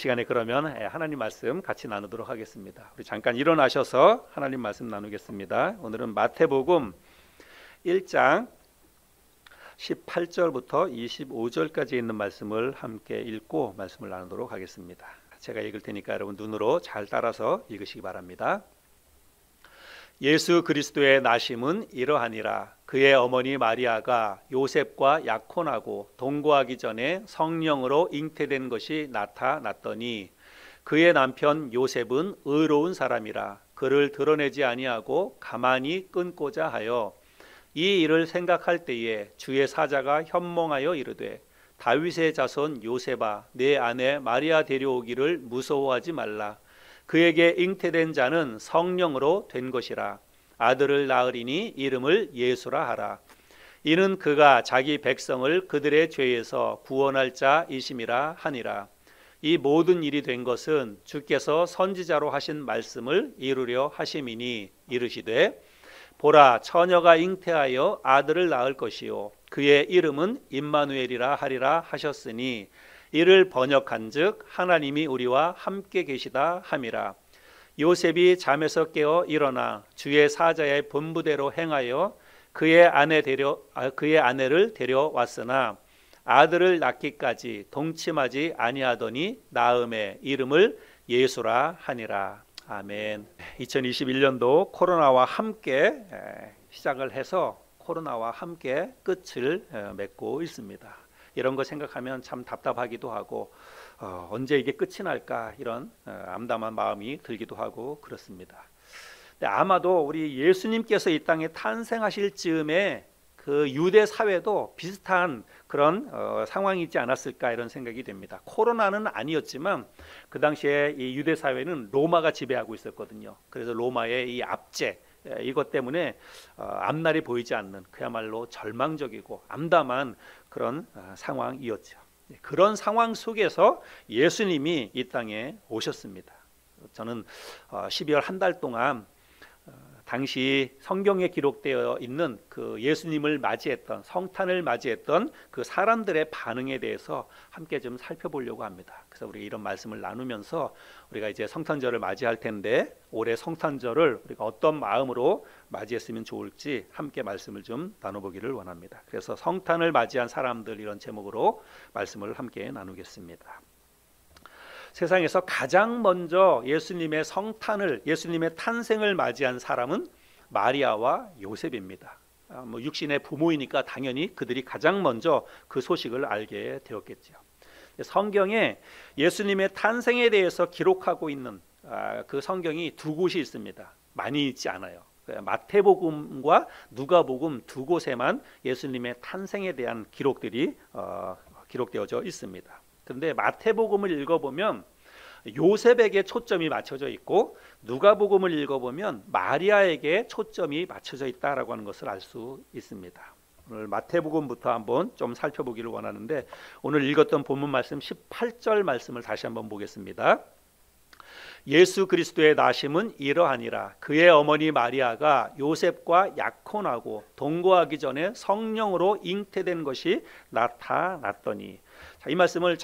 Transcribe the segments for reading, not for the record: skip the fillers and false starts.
시간에 그러면 하나님 말씀 같이 나누도록 하겠습니다. 우리 잠깐 일어나셔서 하나님 말씀 나누겠습니다. 오늘은 마태복음 1장 18절부터 25절까지 있는 말씀을 함께 읽고 말씀을 나누도록 하겠습니다. 제가 읽을 테니까 여러분 눈으로 잘 따라서 읽으시기 바랍니다. 예수 그리스도의 나심은 이러하니라. 그의 어머니 마리아가 요셉과 약혼하고 동거하기 전에 성령으로 잉태된 것이 나타났더니 그의 남편 요셉은 의로운 사람이라 그를 드러내지 아니하고 가만히 끊고자 하여 이 일을 생각할 때에 주의 사자가 현몽하여 이르되 다윗의 자손 요셉아 내 아내 마리아 데려오기를 무서워하지 말라. 그에게 잉태된 자는 성령으로 된 것이라. 아들을 낳으리니 이름을 예수라 하라. 이는 그가 자기 백성을 그들의 죄에서 구원할 자이심이라 하니라. 이 모든 일이 된 것은 주께서 선지자로 하신 말씀을 이루려 하심이니 이르시되 보라 처녀가 잉태하여 아들을 낳을 것이요 그의 이름은 임마누엘이라 하리라 하셨으니 이를 번역한즉 하나님이 우리와 함께 계시다 함이라. 요셉이 잠에서 깨어 일어나 주의 사자의 분부대로 행하여 그의 아내를 데려왔으나 아들을 낳기까지 동침하지 아니하더니 낳음에 이름을 예수라 하니라. 아멘. 2021년도 코로나와 함께 시작을 해서 코로나와 함께 끝을 맺고 있습니다. 이런 거 생각하면 참 답답하기도 하고 언제 이게 끝이 날까 이런 암담한 마음이 들기도 하고 그렇습니다. 근데 아마도 우리 예수님께서 이 땅에 탄생하실 즈음에 그 유대 사회도 비슷한 그런 상황이 있지 않았을까 이런 생각이 됩니다. 코로나는 아니었지만 그 당시에 이 유대 사회는 로마가 지배하고 있었거든요. 그래서 로마의 이 압제 이것 때문에 앞날이 보이지 않는 그야말로 절망적이고 암담한 그런 상황이었죠. 그런 상황 속에서 예수님이 이 땅에 오셨습니다. 저는 12월 한 달 동안 당시 성경에 기록되어 있는 그 예수님을 맞이했던 성탄을 맞이했던 그 사람들의 반응에 대해서 함께 좀 살펴보려고 합니다. 그래서 우리 이런 말씀을 나누면서 우리가 이제 성탄절을 맞이할 텐데 올해 성탄절을 우리가 어떤 마음으로 맞이했으면 좋을지 함께 말씀을 좀 나눠보기를 원합니다. 그래서 성탄을 맞이한 사람들 이런 제목으로 말씀을 함께 나누겠습니다. 세상에서 가장 먼저 예수님의 성탄을 예수님의 탄생을 맞이한 사람은 마리아와 요셉입니다. 육신의 부모이니까 당연히 그들이 가장 먼저 그 소식을 알게 되었겠죠. 성경에 예수님의 탄생에 대해서 기록하고 있는 그 성경이 두 곳이 있습니다. 많이 있지 않아요. 마태복음과 누가복음 두 곳에만 예수님의 탄생에 대한 기록들이 기록되어져 있습니다. 그런데 마태복음을 읽어보면 요셉에게 초점이 맞춰져 있고 누가복음을 읽어보면 마리아에게 초점이 맞춰져 있다라고 하는 것을 알 수 있습니다. 오늘 마태복음부터 한번 좀 살펴보기를 원하는데 오늘 읽었던 본문 말씀 18절 말씀을 다시 한번 보겠습니다. 예수 그리스도의 나심은 이러하니라. 그의 어머니 마리아가 요셉과 약혼하고 동거하기 전에 성령으로 잉태된 것이 나타났더니 이 말씀을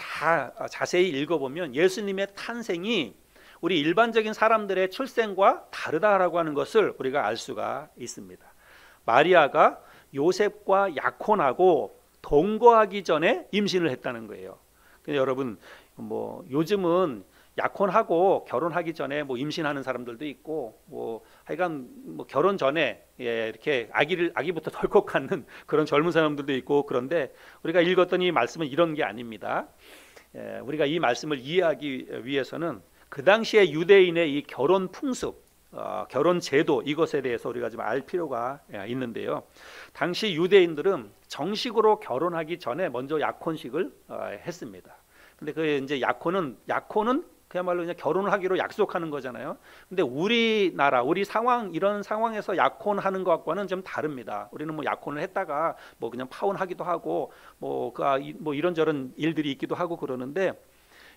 자세히 읽어보면 예수님의 탄생이 우리 일반적인 사람들의 출생과 다르다라고 하는 것을 우리가 알 수가 있습니다. 마리아가 요셉과 약혼하고 동거하기 전에 임신을 했다는 거예요. 근데 여러분 요즘은 약혼하고 결혼하기 전에 임신하는 사람들도 있고 하여간 결혼 전에 이렇게 아기부터 덜컥 갖는 그런 젊은 사람들도 있고 그런데 우리가 읽었던 이 말씀은 이런 게 아닙니다. 우리가 이 말씀을 이해하기 위해서는 그 당시에 유대인의 이 결혼 풍습, 결혼 제도 이것에 대해서 우리가 좀 알 필요가 있는데요. 당시 유대인들은 정식으로 결혼하기 전에 먼저 약혼식을 했습니다. 근데 그 이제 약혼은 그야말로 그냥 결혼을 하기로 약속하는 거잖아요. 근데 우리나라 우리 상황 이런 상황에서 약혼하는 것과는 좀 다릅니다. 우리는 약혼을 했다가 그냥 파혼하기도 하고 이런저런 일들이 있기도 하고 그러는데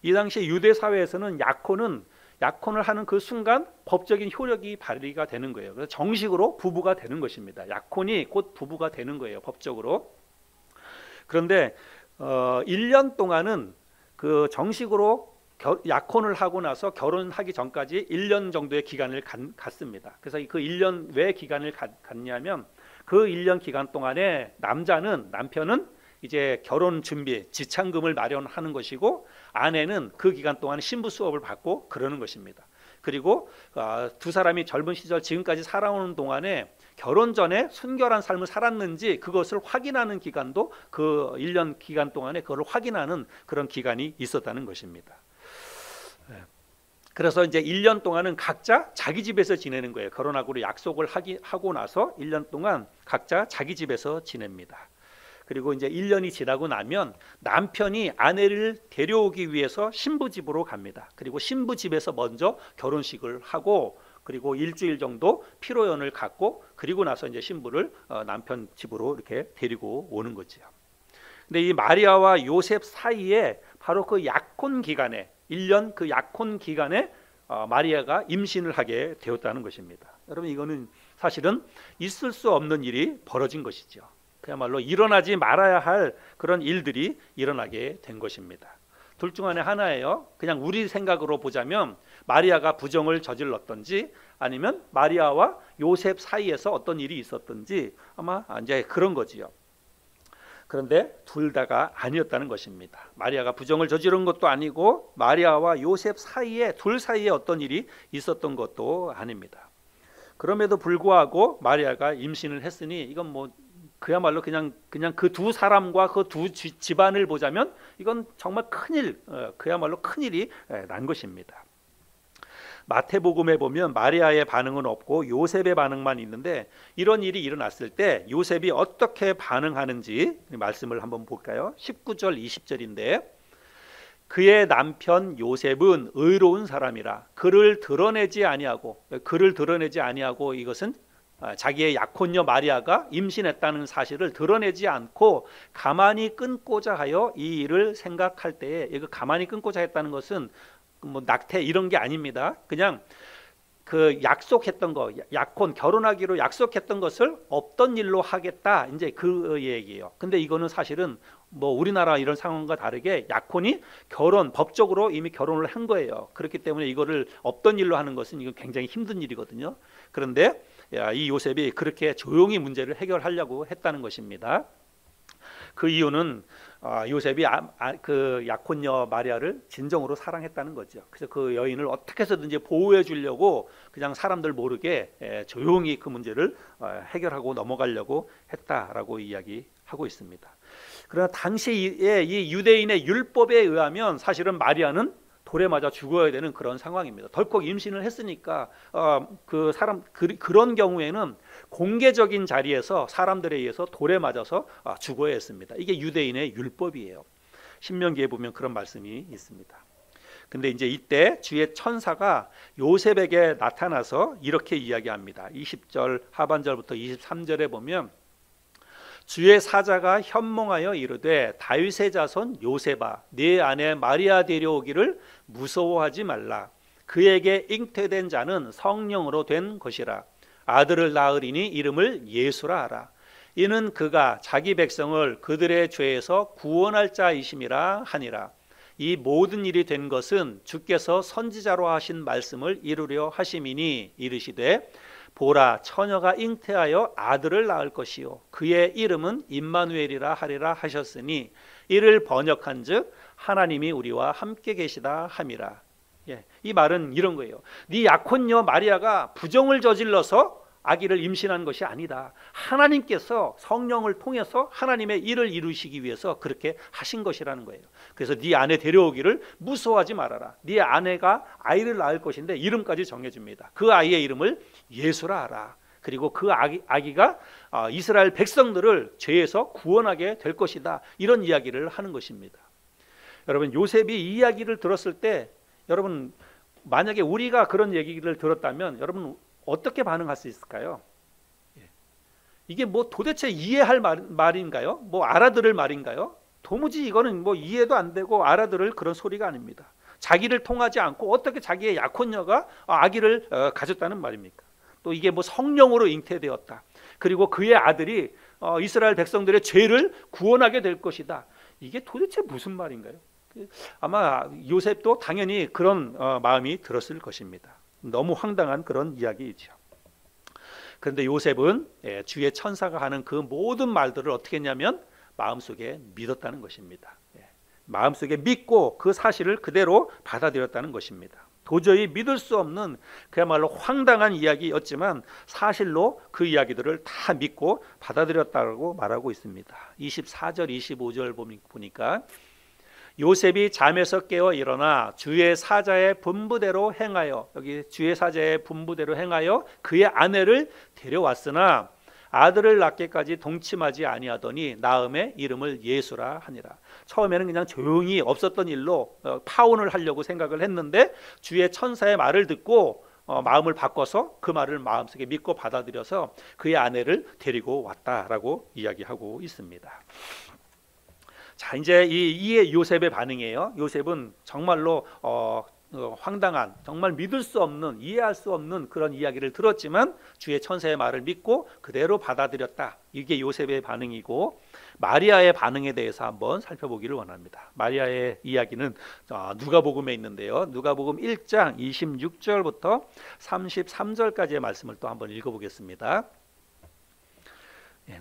이 당시 유대 사회에서는 약혼을 하는 그 순간 법적인 효력이 발휘가 되는 거예요. 그래서 정식으로 부부가 되는 것입니다. 약혼이 곧 부부가 되는 거예요, 법적으로. 그런데 1년 동안은 그 정식으로 약혼을 하고 나서 결혼하기 전까지 1년 정도의 기간을 갖습니다. 그래서 그 1년 왜 기간을 갖냐면 그 1년 기간 동안에 남편은 이제 결혼 준비, 지참금을 마련하는 것이고 아내는 그 기간 동안 신부 수업을 받고 그러는 것입니다. 그리고 두 사람이 젊은 시절 지금까지 살아오는 동안에 결혼 전에 순결한 삶을 살았는지 그것을 확인하는 기간도 그 1년 기간 동안에 그걸 확인하는 그런 기간이 있었다는 것입니다. 그래서 이제 1년 동안은 각자 자기 집에서 지내는 거예요. 결혼하고 약속을 하고 나서 1년 동안 각자 자기 집에서 지냅니다. 그리고 이제 1년이 지나고 나면 남편이 아내를 데려오기 위해서 신부 집으로 갑니다. 그리고 신부 집에서 먼저 결혼식을 하고 그리고 일주일 정도 피로연을 갖고 그리고 나서 이제 신부를 남편 집으로 이렇게 데리고 오는 거죠. 근데 이 마리아와 요셉 사이에 바로 그 약혼 기간에 1년 그 약혼 기간에 마리아가 임신을 하게 되었다는 것입니다. 여러분 이거는 사실은 있을 수 없는 일이 벌어진 것이죠. 그야말로 일어나지 말아야 할 그런 일들이 일어나게 된 것입니다. 둘 중 안에 하나예요. 그냥 우리 생각으로 보자면 마리아가 부정을 저질렀던지 아니면 마리아와 요셉 사이에서 어떤 일이 있었던지 아마 이제 그런 거지요. 그런데 둘 다가 아니었다는 것입니다. 마리아가 부정을 저지른 것도 아니고 마리아와 요셉 사이에 둘 사이에 어떤 일이 있었던 것도 아닙니다. 그럼에도 불구하고 마리아가 임신을 했으니 이건 뭐 그야말로 그냥 그 두 사람과 그 두 집안을 보자면 이건 정말 큰일, 그야말로 큰일이 난 것입니다. 마태복음에 보면 마리아의 반응은 없고 요셉의 반응만 있는데 이런 일이 일어났을 때 요셉이 어떻게 반응하는지 말씀을 한번 볼까요? 19절 20절인데 그의 남편 요셉은 의로운 사람이라 그를 드러내지 아니하고 이것은 자기의 약혼녀 마리아가 임신했다는 사실을 드러내지 않고 가만히 끊고자 하여 이 일을 생각할 때에 이거 가만히 끊고자 했다는 것은 뭐 낙태 이런 게 아닙니다. 그냥 그 약속했던 거 약혼 결혼하기로 약속했던 것을 없던 일로 하겠다 이제 그 얘기예요. 근데 이거는 사실은 뭐 우리나라 이런 상황과 다르게 약혼이 법적으로 이미 결혼을 한 거예요. 그렇기 때문에 이거를 없던 일로 하는 것은 이거 굉장히 힘든 일이거든요. 그런데 이 요셉이 그렇게 조용히 문제를 해결하려고 했다는 것입니다. 그 이유는 요셉이 그 약혼녀 마리아를 진정으로 사랑했다는 거죠. 그래서 그 여인을 어떻게 해서든지 보호해 주려고 그냥 사람들 모르게 조용히 그 문제를 해결하고 넘어가려고 했다라고 이야기하고 있습니다. 그러나 당시에 이 유대인의 율법에 의하면 사실은 마리아는 돌에 맞아 죽어야 되는 그런 상황입니다. 덜컥 임신을 했으니까 그런 경우에는 공개적인 자리에서 사람들에 의해서 돌에 맞아서 죽어야 했습니다. 이게 유대인의 율법이에요. 신명기에 보면 그런 말씀이 있습니다. 근데 이제 이때 주의 천사가 요셉에게 나타나서 이렇게 이야기합니다. 20절 하반절부터 23절에 보면 주의 사자가 현몽하여 이르되 다윗의 자손 요셉아 네 아내 마리아 데려오기를 무서워하지 말라. 그에게 잉태된 자는 성령으로 된 것이라. 아들을 낳으리니 이름을 예수라 하라. 이는 그가 자기 백성을 그들의 죄에서 구원할 자이심이라 하니라. 이 모든 일이 된 것은 주께서 선지자로 하신 말씀을 이루려 하심이니 이르시되 보라 처녀가 잉태하여 아들을 낳을 것이요 그의 이름은 임마누엘이라 하리라 하셨으니 이를 번역한즉 하나님이 우리와 함께 계시다 함이라. 이 말은 이런 거예요. 네 약혼녀 마리아가 부정을 저질러서 아기를 임신한 것이 아니다. 하나님께서 성령을 통해서 하나님의 일을 이루시기 위해서 그렇게 하신 것이라는 거예요. 그래서 네 아내 데려오기를 무서워하지 말아라. 네 아내가 아이를 낳을 것인데 이름까지 정해줍니다. 그 아이의 이름을 예수라 하라. 그리고 그 아기가 이스라엘 백성들을 죄에서 구원하게 될 것이다. 이런 이야기를 하는 것입니다. 여러분 요셉이 이 이야기를 들었을 때 여러분 만약에 우리가 그런 얘기를 들었다면 여러분 어떻게 반응할 수 있을까요? 이게 뭐 도대체 이해할 말인가요? 뭐 알아들을 말인가요? 도무지 이거는 뭐 이해도 안 되고 알아들을 그런 소리가 아닙니다. 자기를 통하지 않고 어떻게 자기의 약혼녀가 아기를 가졌다는 말입니까? 또 이게 뭐 성령으로 잉태되었다. 그리고 그의 아들이 이스라엘 백성들의 죄를 구원하게 될 것이다. 이게 도대체 무슨 말인가요? 아마 요셉도 당연히 그런 마음이 들었을 것입니다. 너무 황당한 그런 이야기이죠. 그런데 요셉은 주의 천사가 하는 그 모든 말들을 어떻게 했냐면 마음속에 믿었다는 것입니다. 마음속에 믿고 그 사실을 그대로 받아들였다는 것입니다. 도저히 믿을 수 없는 그야말로 황당한 이야기였지만 사실로 그 이야기들을 다 믿고 받아들였다고 말하고 있습니다. 24절 25절 보니까 요셉이 잠에서 깨어 일어나 주의 사자의 분부대로 행하여, 여기 주의 사자의 분부대로 행하여 그의 아내를 데려왔으나 아들을 낳기까지 동침하지 아니하더니 낳음에 이름을 예수라 하니라. 처음에는 그냥 조용히 없었던 일로 파혼을 하려고 생각을 했는데 주의 천사의 말을 듣고 마음을 바꿔서 그 말을 마음속에 믿고 받아들여서 그의 아내를 데리고 왔다라고 이야기하고 있습니다. 자, 이제 이 요셉의 반응이에요. 요셉은 정말로 황당한, 정말 믿을 수 없는, 이해할 수 없는 그런 이야기를 들었지만 주의 천사의 말을 믿고 그대로 받아들였다. 이게 요셉의 반응이고, 마리아의 반응에 대해서 한번 살펴보기를 원합니다. 마리아의 이야기는 누가복음에 있는데요. 누가복음 1장 26절부터 33절까지의 말씀을 또 한번 읽어보겠습니다.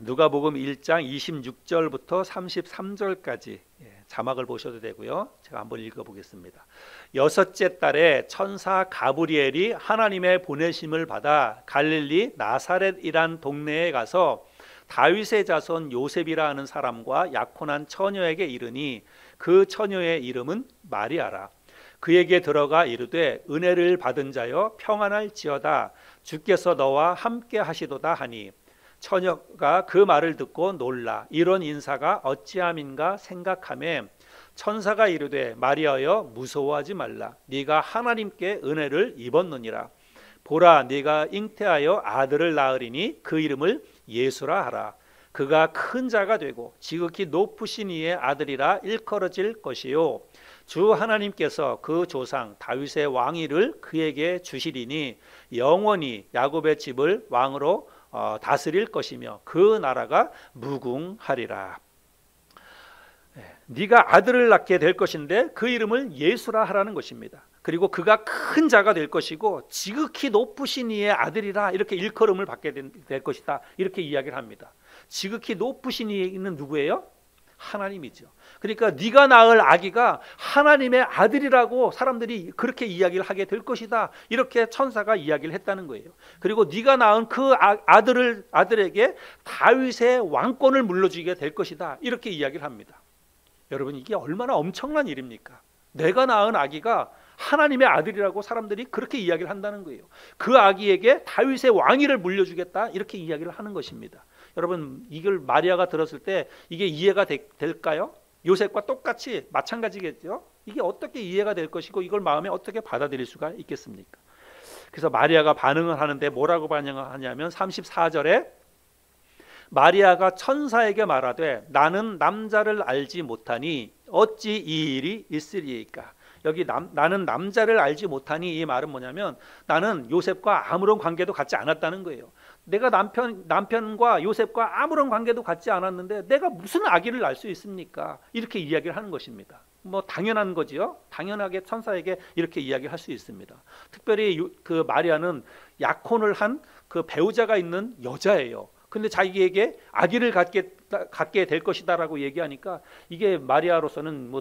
누가복음 1장 26절부터 33절까지 자막을 보셔도 되고요. 제가 한번 읽어보겠습니다. 여섯째 달에 천사 가브리엘이 하나님의 보내심을 받아 갈릴리 나사렛이란 동네에 가서 다윗의 자손 요셉이라 하는 사람과 약혼한 처녀에게 이르니 그 처녀의 이름은 마리아라. 그에게 들어가 이르되 은혜를 받은 자여 평안할지어다. 주께서 너와 함께 하시도다 하니 처녀가 그 말을 듣고 놀라 이런 인사가 어찌함인가 생각하매 천사가 이르되 마리아여 무서워하지 말라. 네가 하나님께 은혜를 입었느니라. 보라 네가 잉태하여 아들을 낳으리니 그 이름을 예수라 하라. 그가 큰 자가 되고 지극히 높으신 이의 아들이라 일컬어질 것이요 주 하나님께서 그 조상 다윗의 왕위를 그에게 주시리니 영원히 야곱의 집을 왕으로 다스릴 것이며 그 나라가 무궁하리라. 네가 아들을 낳게 될 것인데 그 이름을 예수라 하라는 것입니다. 그리고 그가 큰 자가 될 것이고 지극히 높으신 이의 아들이라 이렇게 일컬음을 받게 될 것이다. 이렇게 이야기를 합니다. 지극히 높으신 이는 누구예요? 하나님이죠. 그러니까 네가 낳을 아기가 하나님의 아들이라고 사람들이 그렇게 이야기를 하게 될 것이다. 이렇게 천사가 이야기를 했다는 거예요. 그리고 네가 낳은 그 아들에게 다윗의 왕권을 물려주게 될 것이다. 이렇게 이야기를 합니다. 여러분 이게 얼마나 엄청난 일입니까? 내가 낳은 아기가 하나님의 아들이라고 사람들이 그렇게 이야기를 한다는 거예요. 그 아기에게 다윗의 왕위를 물려주겠다. 이렇게 이야기를 하는 것입니다. 여러분 이걸 마리아가 들었을 때 이게 이해가 될까요? 요셉과 똑같이 마찬가지겠죠. 이게 어떻게 이해가 될 것이고 이걸 마음에 어떻게 받아들일 수가 있겠습니까? 그래서 마리아가 반응을 하는데 뭐라고 반응하냐면 34절에 마리아가 천사에게 말하되 나는 남자를 알지 못하니 어찌 이 일이 있으리이까. 여기 나는 남자를 알지 못하니 이 말은 뭐냐면 나는 요셉과 아무런 관계도 갖지 않았다는 거예요. 내가 남편과 요셉과 아무런 관계도 갖지 않았는데 내가 무슨 아기를 낳을 수 있습니까? 이렇게 이야기를 하는 것입니다. 뭐 당연한 거지요. 당연하게 천사에게 이렇게 이야기할 수 있습니다. 특별히 그 마리아는 약혼을 한 그 배우자가 있는 여자예요. 근데 자기에게 아기를 갖게 될 것이다라고 얘기하니까 이게 마리아로서는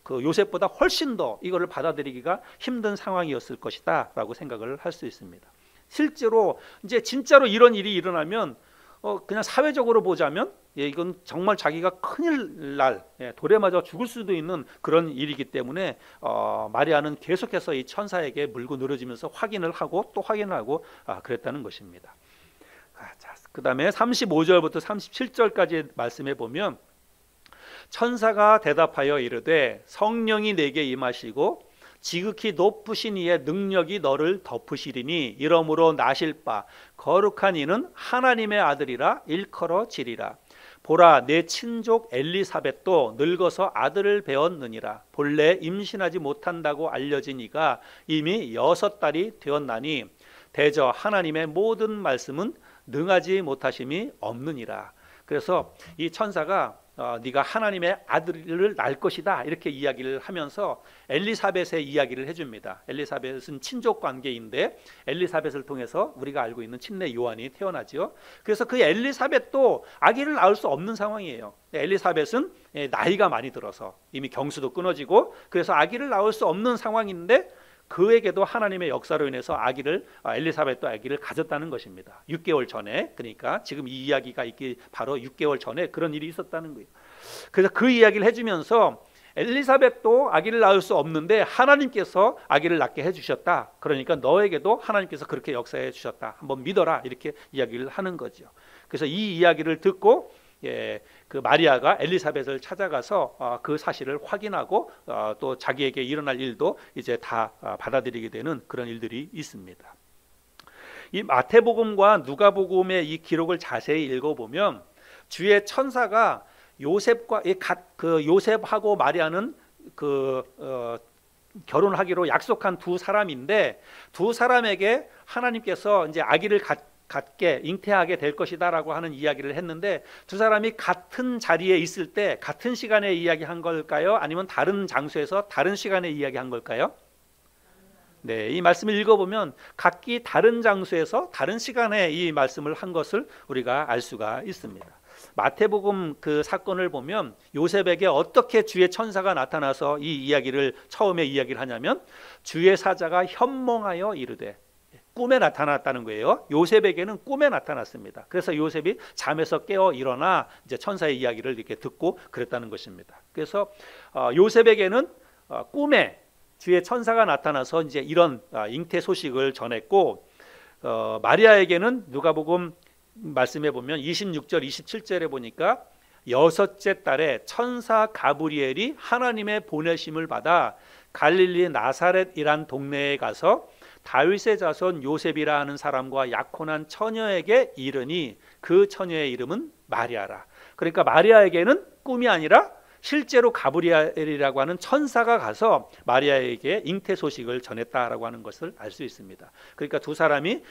그 요셉보다 훨씬 더 이거를 받아들이기가 힘든 상황이었을 것이다라고 생각을 할 수 있습니다. 실제로 이제 진짜로 이런 일이 일어나면 그냥 사회적으로 보자면 이건 정말 자기가 큰일 날 돌에 맞아 죽을 수도 있는 그런 일이기 때문에 마리아는 계속해서 이 천사에게 물고 늘어지면서 확인을 하고 또 확인을 하고 그랬다는 것입니다. 자, 그 다음에 35절부터 37절까지 말씀해 보면 천사가 대답하여 이르되 성령이 내게 임하시고 지극히 높으신 이의 능력이 너를 덮으시리니 이러므로 나실 바 거룩한 이는 하나님의 아들이라 일컬어지리라. 보라 내 친족 엘리사벳도 늙어서 아들을 배었느니라. 본래 임신하지 못한다고 알려진 이가 이미 6달이 되었나니 대저 하나님의 모든 말씀은 능하지 못하심이 없느니라. 그래서 이 천사가 네가 하나님의 아들을 낳을 것이다 이렇게 이야기를 하면서 엘리사벳의 이야기를 해줍니다. 엘리사벳은 친족 관계인데 엘리사벳을 통해서 우리가 알고 있는 침례 요한이 태어나지요. 그래서 그 엘리사벳도 아기를 낳을 수 없는 상황이에요. 엘리사벳은 나이가 많이 들어서 이미 경수도 끊어지고 그래서 아기를 낳을 수 없는 상황인데 그에게도 하나님의 역사로 인해서 엘리사벳도 아기를 가졌다는 것입니다. 6개월 전에, 그러니까 지금 이 이야기가 있기 바로 6개월 전에 그런 일이 있었다는 거예요. 그래서 그 이야기를 해주면서 엘리사벳도 아기를 낳을 수 없는데 하나님께서 아기를 낳게 해주셨다. 그러니까 너에게도 하나님께서 그렇게 역사해 주셨다. 한번 믿어라 이렇게 이야기를 하는 거죠. 그래서 이 이야기를 듣고 그 마리아가 엘리사벳을 찾아가서 그 사실을 확인하고 또 자기에게 일어날 일도 이제 다 받아들이게 되는 그런 일들이 있습니다. 이 마태복음과 누가복음의 이 기록을 자세히 읽어보면 주의 천사가 요셉하고 마리아는 결혼하기로 약속한 두 사람인데 두 사람에게 하나님께서 이제 아기를 갖게 잉태하게 될 것이다라고 하는 이야기를 했는데 두 사람이 같은 자리에 있을 때 같은 시간에 이야기한 걸까요? 아니면 다른 장소에서 다른 시간에 이야기한 걸까요? 네, 이 말씀을 읽어보면 각기 다른 장소에서 다른 시간에 이 말씀을 한 것을 우리가 알 수가 있습니다. 마태복음 그 사건을 보면 요셉에게 어떻게 주의 천사가 나타나서 이 이야기를 처음에 이야기를 하냐면 주의 사자가 현몽하여 이르되 꿈에 나타났다는 거예요. 요셉에게는 꿈에 나타났습니다. 그래서 요셉이 잠에서 깨어 일어나 이제 천사의 이야기를 이렇게 듣고 그랬다는 것입니다. 그래서 요셉에게는 꿈에 주의 천사가 나타나서 이제 이런 잉태 소식을 전했고 마리아에게는 누가복음 말씀해 보면 26절 27절에 보니까 여섯째 달에 천사 가브리엘이 하나님의 보내심을 받아 갈릴리 나사렛이란 동네에 가서 다윗의 자손 요셉이라 하는 사람과 약혼한 처녀에게 이르니 그 처녀의 이름은 마리아라. 그러니까 마리아에게는 꿈이 아니라 실제로 가브리엘이라고 하는 천사가 가서 마리아에게 잉태 소식을 전했다라고 하는 것을 알 수 있습니다. 그러니까 두 사람이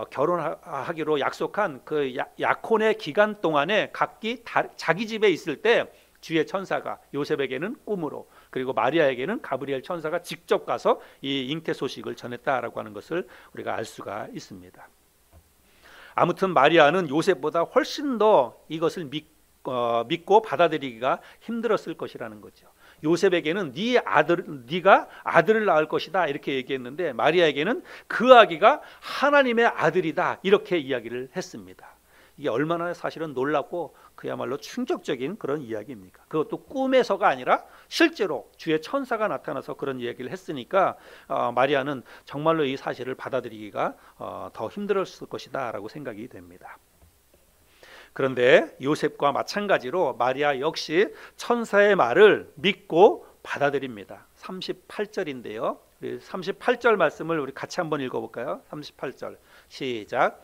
결혼하기로 약속한 그 약혼의 기간 동안에 각기 자기 집에 있을 때 주의 천사가 요셉에게는 꿈으로 그리고 마리아에게는 가브리엘 천사가 직접 가서 이 잉태 소식을 전했다라고 하는 것을 우리가 알 수가 있습니다. 아무튼 마리아는 요셉보다 훨씬 더 이것을 믿고 받아들이기가 힘들었을 것이라는 거죠. 요셉에게는 네가 아들을 낳을 것이다 이렇게 얘기했는데 마리아에게는 그 아기가 하나님의 아들이다 이렇게 이야기를 했습니다. 이게 얼마나 사실은 놀랍고 그야말로 충격적인 그런 이야기입니까? 그것도 꿈에서가 아니라 실제로 주의 천사가 나타나서 그런 이야기를 했으니까 마리아는 정말로 이 사실을 받아들이기가 더 힘들었을 것이다 라고 생각이 됩니다. 그런데 요셉과 마찬가지로 마리아 역시 천사의 말을 믿고 받아들입니다. 38절인데요. 38절 말씀을 우리 같이 한번 읽어볼까요? 38절 시작.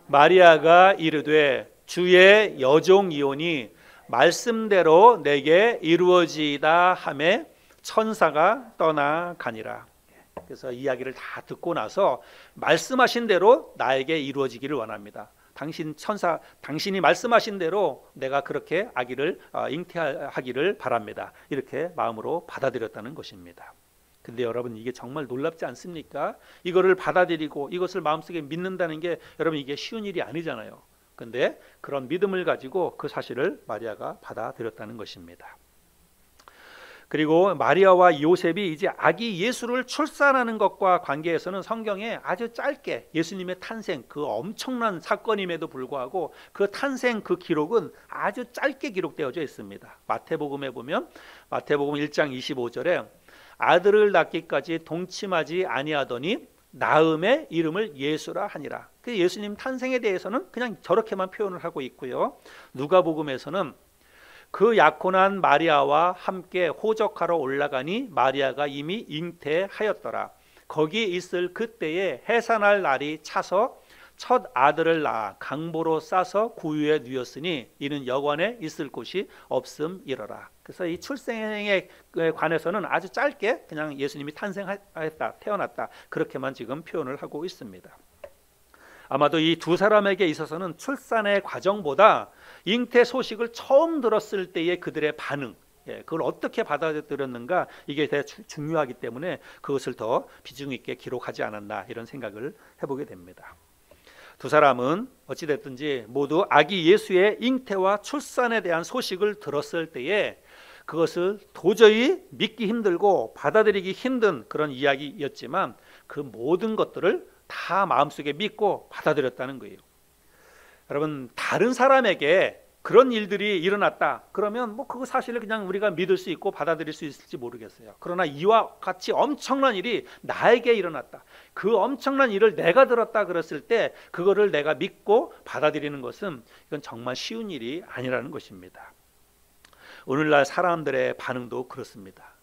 마리아가 이르되 주의 여종이오니 말씀대로 내게 이루어지이다 하매 천사가 떠나가니라. 그래서 이야기를 다 듣고 나서 말씀하신 대로 나에게 이루어지기를 원합니다. 당신이 말씀하신 대로 내가 그렇게 아기를 잉태하기를 바랍니다. 이렇게 마음으로 받아들였다는 것입니다. 근데 여러분 이게 정말 놀랍지 않습니까? 이거를 받아들이고 이것을 마음속에 믿는다는 게 여러분 이게 쉬운 일이 아니잖아요. 근데 그런 믿음을 가지고 그 사실을 마리아가 받아들였다는 것입니다. 그리고 마리아와 요셉이 이제 아기 예수를 출산하는 것과 관계해서는 성경에 아주 짧게 예수님의 탄생 그 엄청난 사건임에도 불구하고 그 탄생 그 기록은 아주 짧게 기록되어져 있습니다. 마태복음에 보면 마태복음 1장 25절에 아들을 낳기까지 동침하지 아니하더니 낳음의 이름을 예수라 하니라. 그 예수님 탄생에 대해서는 그냥 저렇게만 표현을 하고 있고요. 누가복음에서는 그 약혼한 마리아와 함께 호적하러 올라가니 마리아가 이미 잉태하였더라. 거기 있을 그때에 해산할 날이 차서 첫 아들을 낳아 강보로 싸서 구유에 누였으니 이는 여관에 있을 곳이 없음이러라. 그래서 이 출생에 관해서는 아주 짧게 그냥 예수님이 탄생했다, 태어났다 그렇게만 지금 표현을 하고 있습니다. 아마도 이 두 사람에게 있어서는 출산의 과정보다 잉태 소식을 처음 들었을 때의 그들의 반응, 그걸 어떻게 받아들였는가, 이게 더 중요하기 때문에 그것을 더 비중 있게 기록하지 않았나, 이런 생각을 해보게 됩니다. 두 사람은 어찌됐든지 모두 아기 예수의 잉태와 출산에 대한 소식을 들었을 때에 그것을 도저히 믿기 힘들고 받아들이기 힘든 그런 이야기였지만 그 모든 것들을 다 마음속에 믿고 받아들였다는 거예요. 여러분, 다른 사람에게 그런 일들이 일어났다 그러면 뭐 그거 사실을 그냥 우리가 믿을 수 있고 받아들일 수 있을지 모르겠어요. 그러나 이와 같이 엄청난 일이 나에게 일어났다, 그 엄청난 일을 내가 들었다 그랬을 때 그거를 내가 믿고 받아들이는 것은 이건 정말 쉬운 일이 아니라는 것입니다. 오늘날 사람들의 반응도 그렇습니다.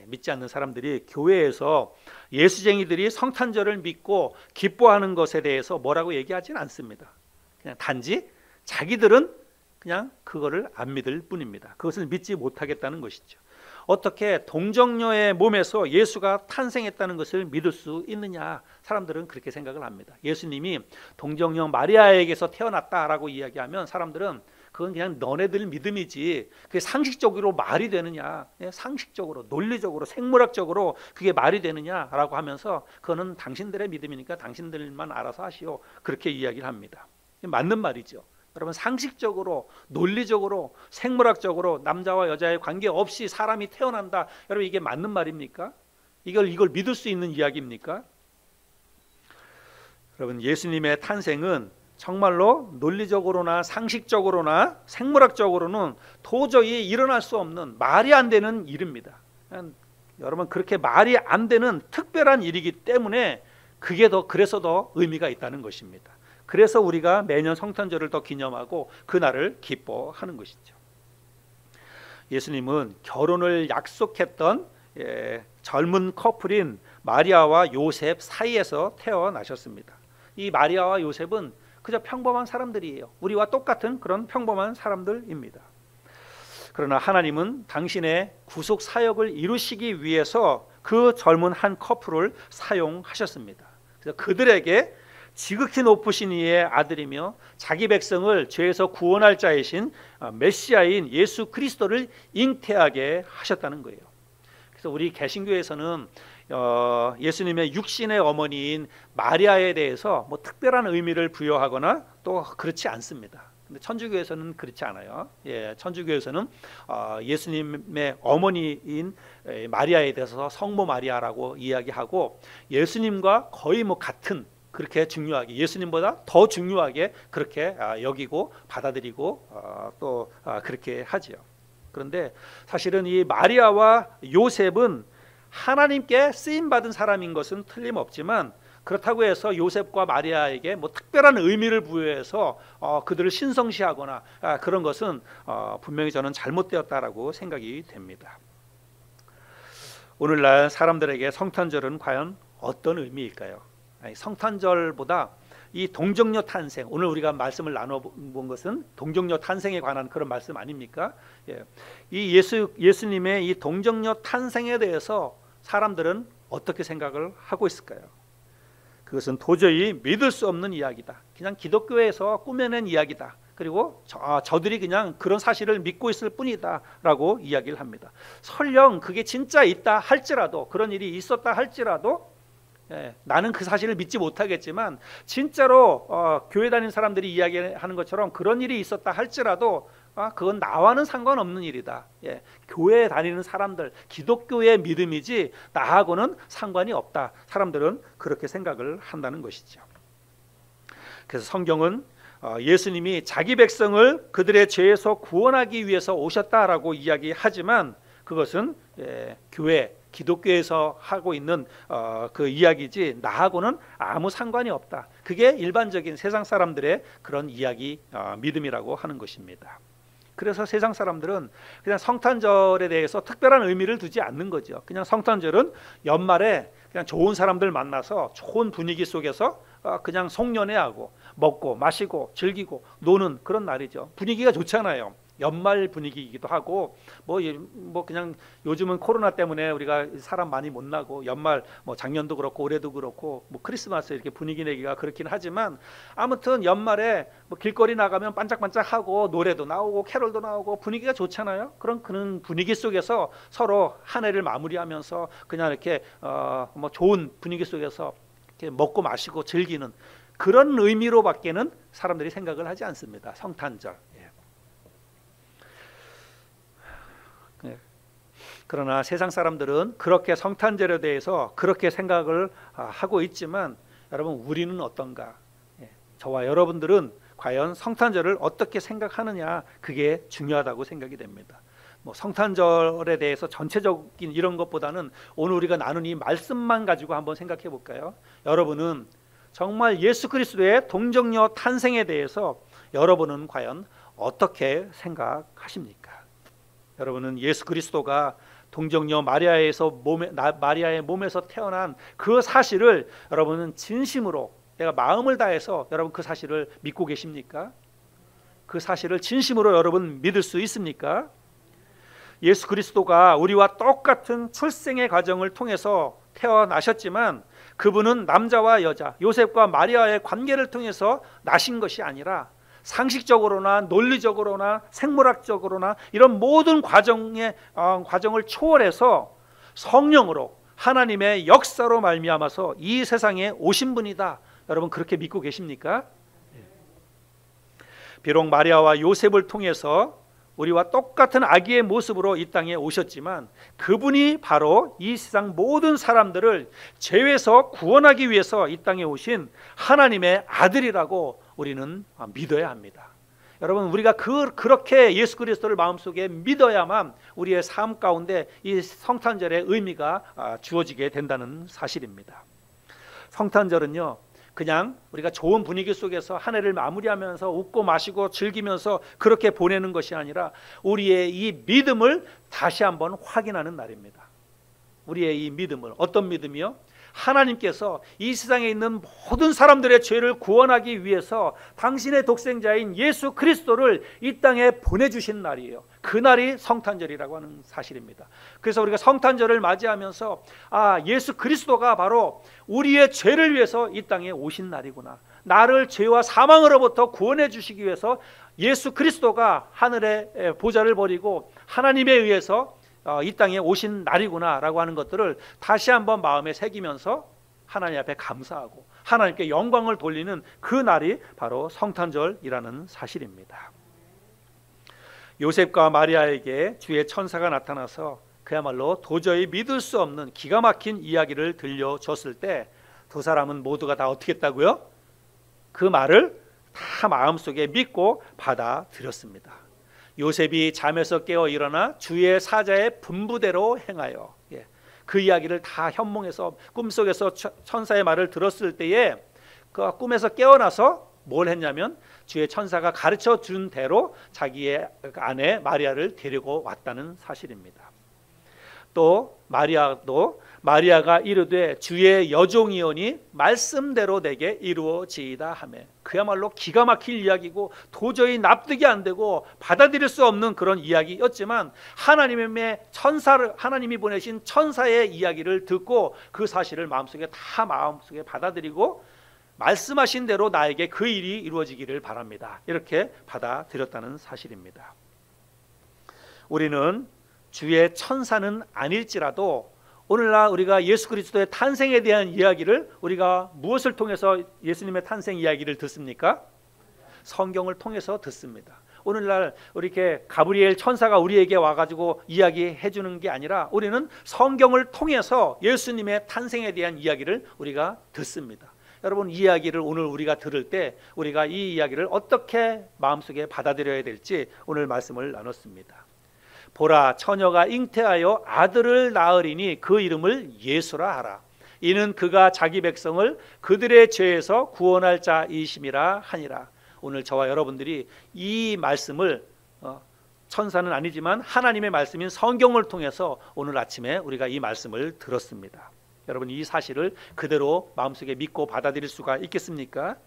믿지 않는 사람들이 교회에서 예수쟁이들이 성탄절을 믿고 기뻐하는 것에 대해서 뭐라고 얘기하지는 않습니다. 그냥 단지 자기들은 그냥 그거를 안 믿을 뿐입니다. 그것을 믿지 못하겠다는 것이죠. 어떻게 동정녀의 몸에서 예수가 탄생했다는 것을 믿을 수 있느냐, 사람들은 그렇게 생각을 합니다. 예수님이 동정녀 마리아에게서 태어났다라고 이야기하면 사람들은 그건 그냥 너네들 믿음이지 그게 상식적으로 말이 되느냐, 상식적으로, 논리적으로, 생물학적으로 그게 말이 되느냐라고 하면서 그거는 당신들의 믿음이니까 당신들만 알아서 하시오, 그렇게 이야기를 합니다. 맞는 말이죠. 여러분, 상식적으로, 논리적으로, 생물학적으로 남자와 여자의 관계 없이 사람이 태어난다, 여러분 이게 맞는 말입니까? 이걸 믿을 수 있는 이야기입니까? 여러분, 예수님의 탄생은 정말로 논리적으로나 상식적으로나 생물학적으로는 도저히 일어날 수 없는, 말이 안 되는 일입니다. 여러분, 그렇게 말이 안 되는 특별한 일이기 때문에 그게 그래서 더 의미가 있다는 것입니다. 그래서 우리가 매년 성탄절을 더 기념하고 그날을 기뻐하는 것이죠. 예수님은 결혼을 약속했던 젊은 커플인 마리아와 요셉 사이에서 태어나셨습니다. 이 마리아와 요셉은 그저 평범한 사람들이에요. 우리와 똑같은 그런 평범한 사람들입니다. 그러나 하나님은 당신의 구속 사역을 이루시기 위해서 그 젊은 한 커플을 사용하셨습니다. 그래서 그들에게 지극히 높으신 이의 아들이며 자기 백성을 죄에서 구원할 자이신 메시아인 예수 그리스도를 잉태하게 하셨다는 거예요. 그래서 우리 개신교에서는 예수님의 육신의 어머니인 마리아에 대해서 뭐 특별한 의미를 부여하거나 또 그렇지 않습니다. 근데 천주교에서는 그렇지 않아요. 천주교에서는 예수님의 어머니인 마리아에 대해서 성모 마리아라고 이야기하고 예수님과 거의 뭐 같은, 그렇게 중요하게, 예수님보다 더 중요하게 그렇게 여기고 받아들이고 또 그렇게 하지요. 그런데 사실은 이 마리아와 요셉은 하나님께 쓰임 받은 사람인 것은 틀림없지만 그렇다고 해서 요셉과 마리아에게 뭐 특별한 의미를 부여해서 그들을 신성시하거나 그런 것은 분명히 저는 잘못되었다라고 생각이 됩니다. 오늘날 사람들에게 성탄절은 과연 어떤 의미일까요? 성탄절보다 이 동정녀 탄생, 오늘 우리가 말씀을 나눠본 것은 동정녀 탄생에 관한 그런 말씀 아닙니까? 이 예수님의 이 동정녀 탄생에 대해서 사람들은 어떻게 생각을 하고 있을까요? 그것은 도저히 믿을 수 없는 이야기다. 그냥 기독교에서 꾸며낸 이야기다. 그리고 저들이 그냥 그런 사실을 믿고 있을 뿐이다 라고 이야기를 합니다. 설령 그게 진짜 있다 할지라도, 그런 일이 있었다 할지라도 나는 그 사실을 믿지 못하겠지만 진짜로 교회 다니는 사람들이 이야기하는 것처럼 그런 일이 있었다 할지라도 그건 나와는 상관없는 일이다. 교회에 다니는 사람들, 기독교의 믿음이지 나하고는 상관이 없다. 사람들은 그렇게 생각을 한다는 것이죠. 그래서 성경은 예수님이 자기 백성을 그들의 죄에서 구원하기 위해서 오셨다라고 이야기하지만 그것은 교회, 기독교에서 하고 있는 그 이야기지 나하고는 아무 상관이 없다. 그게 일반적인 세상 사람들의 그런 이야기, 믿음이라고 하는 것입니다. 그래서 세상 사람들은 그냥 성탄절에 대해서 특별한 의미를 두지 않는 거죠. 그냥 성탄절은 연말에 그냥 좋은 사람들 만나서 좋은 분위기 속에서 그냥 송년회하고 먹고 마시고 즐기고 노는 그런 날이죠. 분위기가 좋잖아요. 연말 분위기이기도 하고 뭐 그냥 요즘은 코로나 때문에 우리가 사람 많이 못 나고 연말 뭐 작년도 그렇고 올해도 그렇고 뭐 크리스마스 이렇게 분위기 내기가 그렇긴 하지만 아무튼 연말에 뭐 길거리 나가면 반짝반짝하고 노래도 나오고 캐롤도 나오고 분위기가 좋잖아요. 그런 분위기 속에서 서로 한 해를 마무리하면서 그냥 이렇게 뭐 좋은 분위기 속에서 이렇게 먹고 마시고 즐기는 그런 의미로밖에는 사람들이 생각을 하지 않습니다. 성탄절. 그러나 세상 사람들은 그렇게 성탄절에 대해서 그렇게 생각을 하고 있지만 여러분 우리는 어떤가? 저와 여러분들은 과연 성탄절을 어떻게 생각하느냐, 그게 중요하다고 생각이 됩니다. 뭐 성탄절에 대해서 전체적인 이런 것보다는 오늘 우리가 나눈 이 말씀만 가지고 한번 생각해 볼까요? 여러분은 정말 예수 그리스도의 동정녀 탄생에 대해서 여러분은 과연 어떻게 생각하십니까? 여러분은 예수 그리스도가 동정녀 마리아의 몸에서 태어난 그 사실을 여러분은 진심으로 내가 마음을 다해서 여러분 그 사실을 믿고 계십니까? 그 사실을 진심으로 여러분 믿을 수 있습니까? 예수 그리스도가 우리와 똑같은 출생의 과정을 통해서 태어나셨지만 그분은 남자와 여자 요셉과 마리아의 관계를 통해서 나신 것이 아니라 상식적으로나 논리적으로나 생물학적으로나 이런 모든 과정을 초월해서 성령으로 하나님의 역사로 말미암아서 이 세상에 오신 분이다. 여러분 그렇게 믿고 계십니까? 비록 마리아와 요셉을 통해서 우리와 똑같은 아기의 모습으로 이 땅에 오셨지만 그분이 바로 이 세상 모든 사람들을 죄에서 구원하기 위해서 이 땅에 오신 하나님의 아들이라고 우리는 믿어야 합니다. 여러분 우리가 그렇게 예수 그리스도를 마음속에 믿어야만 우리의 삶 가운데 이 성탄절의 의미가 주어지게 된다는 사실입니다. 성탄절은요 그냥 우리가 좋은 분위기 속에서 한 해를 마무리하면서 웃고 마시고 즐기면서 그렇게 보내는 것이 아니라 우리의 이 믿음을 다시 한번 확인하는 날입니다. 우리의 이 믿음을, 어떤 믿음이요? 하나님께서 이 세상에 있는 모든 사람들의 죄를 구원하기 위해서 당신의 독생자인 예수 그리스도를 이 땅에 보내주신 날이에요. 그 날이 성탄절이라고 하는 사실입니다. 그래서 우리가 성탄절을 맞이하면서 예수 그리스도가 바로 우리의 죄를 위해서 이 땅에 오신 날이구나, 나를 죄와 사망으로부터 구원해 주시기 위해서 예수 그리스도가 하늘의 보좌를 버리고 하나님에 의해서 이 땅에 오신 날이구나 라고 하는 것들을 다시 한번 마음에 새기면서 하나님 앞에 감사하고 하나님께 영광을 돌리는 그 날이 바로 성탄절이라는 사실입니다. 요셉과 마리아에게 주의 천사가 나타나서 그야말로 도저히 믿을 수 없는 기가 막힌 이야기를 들려줬을 때 두 사람은 모두가 다 어떻게 했다고요? 그 말을 다 마음속에 믿고 받아들였습니다. 요셉이 잠에서 깨어 일어나 주의 사자의 분부대로 행하여, 그 이야기를 다 현몽에서 꿈속에서 천사의 말을 들었을 때에 그 꿈에서 깨어나서 뭘 했냐면 주의 천사가 가르쳐 준 대로 자기의 아내 마리아를 데리고 왔다는 사실입니다. 또 마리아가 이르되 주의 여종이오니 말씀대로 내게 이루어지이다 하며, 그야말로 기가 막힐 이야기고 도저히 납득이 안 되고 받아들일 수 없는 그런 이야기였지만 하나님이 보내신 천사의 이야기를 듣고 그 사실을 마음속에 받아들이고 말씀하신 대로 나에게 그 일이 이루어지기를 바랍니다, 이렇게 받아들였다는 사실입니다. 우리는 주의 천사는 아닐지라도 오늘날 우리가 예수 그리스도의 탄생에 대한 이야기를 우리가 무엇을 통해서 예수님의 탄생 이야기를 듣습니까? 성경을 통해서 듣습니다. 오늘날 이렇게 가브리엘 천사가 우리에게 와가지고 이야기해 주는 게 아니라 우리는 성경을 통해서 예수님의 탄생에 대한 이야기를 우리가 듣습니다. 여러분, 이 이야기를 오늘 우리가 들을 때 우리가 이 이야기를 어떻게 마음속에 받아들여야 될지 오늘 말씀을 나눴습니다. 보라, 처녀가 잉태하여 아들을 낳으리니 그 이름을 예수라 하라. 이는 그가 자기 백성을 그들의 죄에서 구원할 자이심이라 하니라. 오늘 저와 여러분들이 이 말씀을 천사는 아니지만 하나님의 말씀인 성경을 통해서 오늘 아침에 우리가 이 말씀을 들었습니다. 여러분, 이 사실을 그대로 마음속에 믿고 받아들일 수가 있겠습니까?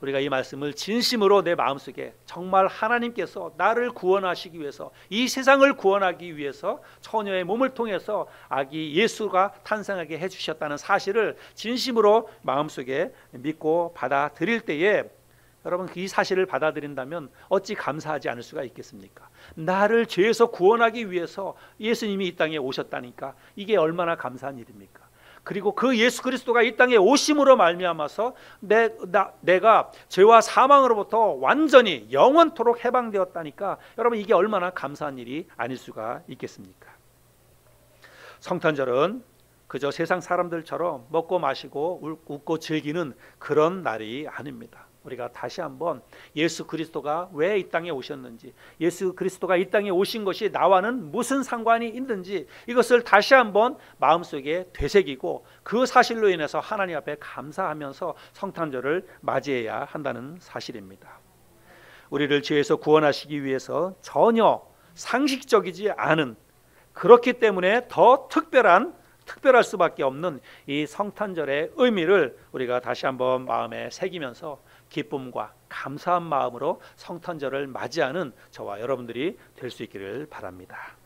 우리가 이 말씀을 진심으로 내 마음속에 정말 하나님께서 나를 구원하시기 위해서, 이 세상을 구원하기 위해서 처녀의 몸을 통해서 아기 예수가 탄생하게 해주셨다는 사실을 진심으로 마음속에 믿고 받아들일 때에, 여러분 이 사실을 받아들인다면 어찌 감사하지 않을 수가 있겠습니까? 나를 죄에서 구원하기 위해서 예수님이 이 땅에 오셨다니까 이게 얼마나 감사한 일입니까? 그리고 그 예수 그리스도가 이 땅에 오심으로 말미암아서 내가 죄와 사망으로부터 완전히 영원토록 해방되었다니까, 여러분 이게 얼마나 감사한 일이 아닐 수가 있겠습니까? 성탄절은 그저 세상 사람들처럼 먹고 마시고 웃고 즐기는 그런 날이 아닙니다. 우리가 다시 한번 예수 그리스도가 왜 이 땅에 오셨는지, 예수 그리스도가 이 땅에 오신 것이 나와는 무슨 상관이 있는지, 이것을 다시 한번 마음속에 되새기고 그 사실로 인해서 하나님 앞에 감사하면서 성탄절을 맞이해야 한다는 사실입니다. 우리를 죄에서 구원하시기 위해서 전혀 상식적이지 않은, 그렇기 때문에 더 특별할 수밖에 없는 이 성탄절의 의미를 우리가 다시 한번 마음에 새기면서 기쁨과 감사한 마음으로 성탄절을 맞이하는 저와 여러분들이 될 수 있기를 바랍니다.